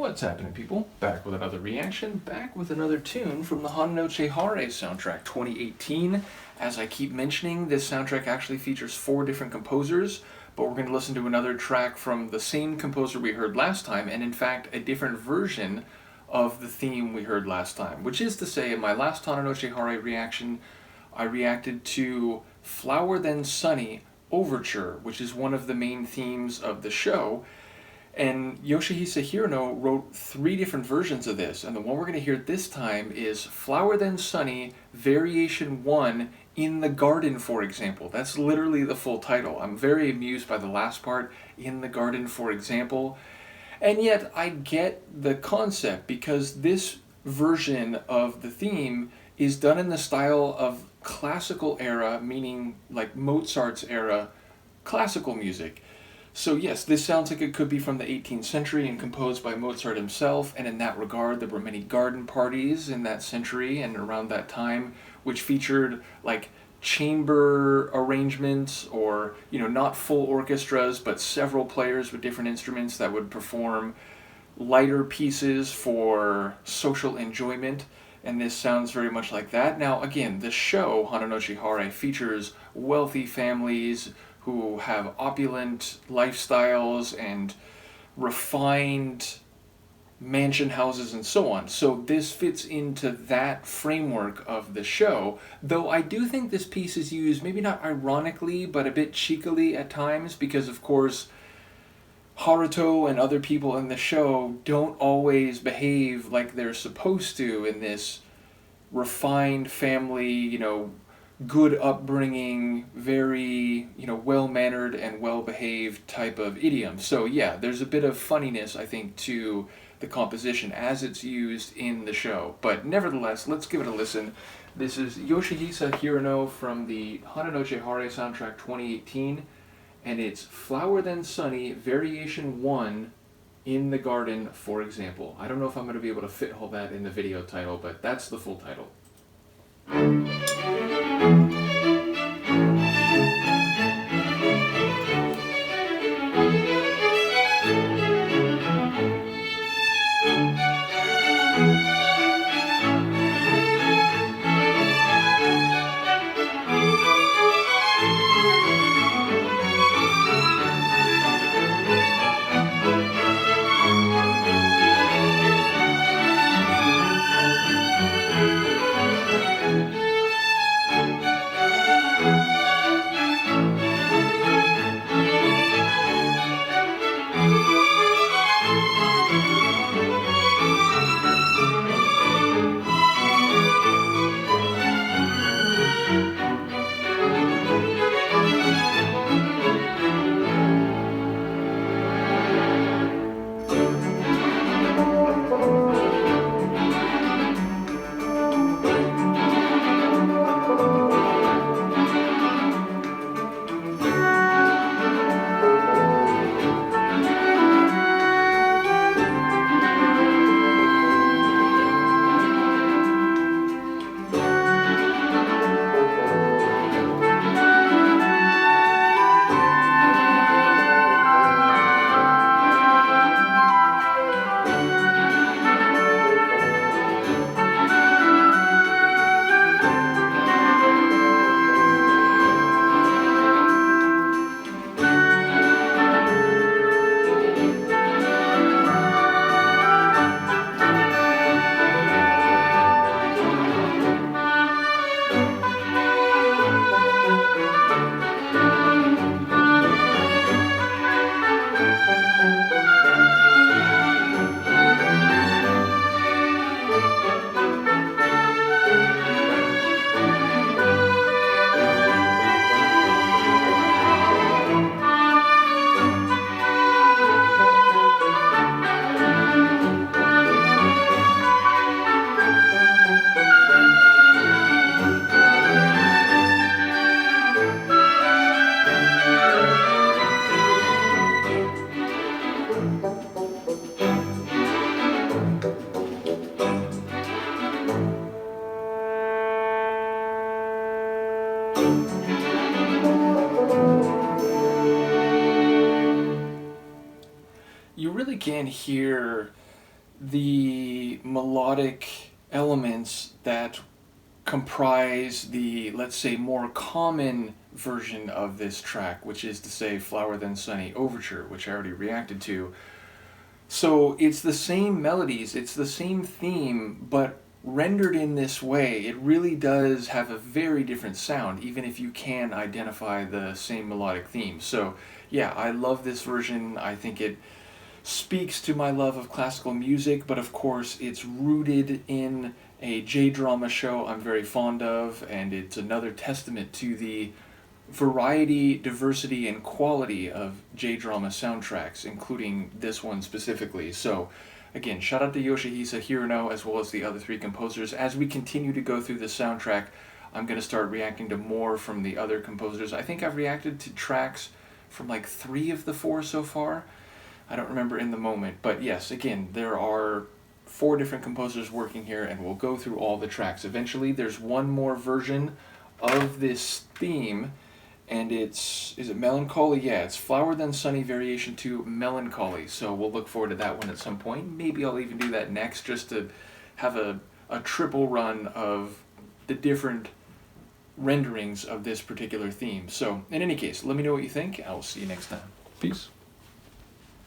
What's happening, people? Back with another reaction, back with another tune from the Hana Nochi Hare soundtrack 2018. As I keep mentioning, this soundtrack actually features 4 different composers, but we're going to listen to another track from the same composer we heard last time, and in fact, a different version of the theme we heard last time. Which is to say, in my last Hana Nochi Hare reaction, I reacted to Flower Then Sunny Overture, which is one of the main themes of the show. And Yoshihisa Hirano wrote 3 different versions of this, and the one we're going to hear this time is Flower Then Sunny, Variation 1, In the Garden, for example. That's literally the full title. I'm very amused by the last part, In the Garden, for example. And yet, I get the concept, because this version of the theme is done in the style of classical era, meaning like Mozart's era classical music. So yes, this sounds like it could be from the 18th century and composed by Mozart himself, and in that regard there were many garden parties in that century and around that time which featured like chamber arrangements or, not full orchestras but several players with different instruments that would perform lighter pieces for social enjoyment, and this sounds very much like that. Now again, the show, Hana Nochi Hare, features wealthy families who have opulent lifestyles and refined mansion houses and so on. So this fits into that framework of the show, though I do think this piece is used, maybe not ironically, but a bit cheekily at times, because of course Haruto and other people in the show don't always behave like they're supposed to in this refined family, good upbringing, very, well-mannered and well-behaved type of idiom. So yeah, there's a bit of funniness, I think, to the composition as it's used in the show. But nevertheless, let's give it a listen. This is Yoshihisa Hirano from the Hana Nochi Hare soundtrack 2018, and it's Flower Then Sunny, Variation 1, In the Garden, for example. I don't know if I'm going to be able to fit all that in the video title, but that's the full title. You really can hear the melodic elements that comprise the, let's say, more common version of this track, which is to say Flower Then Sunny Overture, which I already reacted to. So it's the same melodies, it's the same theme, but rendered in this way, it really does have a very different sound, even if you can identify the same melodic theme. So yeah, I love this version. I think it speaks to my love of classical music, but of course it's rooted in a J-drama show I'm very fond of, and it's another testament to the variety, diversity, and quality of J-drama soundtracks, including this one specifically. So again, shout out to Yoshihisa Hirano as well as the other three composers. As we continue to go through the soundtrack, I'm going to start reacting to more from the other composers. I think I've reacted to tracks from like 3 of the 4 so far. I don't remember in the moment, but yes, again, there are 4 different composers working here, and we'll go through all the tracks. Eventually, there's one more version of this theme, and is it Melancholy? Yeah, it's Flower Then Sunny Variation 2 Melancholy, so we'll look forward to that one at some point. Maybe I'll even do that next, just to have a triple run of the different renderings of this particular theme. So, in any case, let me know what you think. I'll see you next time. Peace.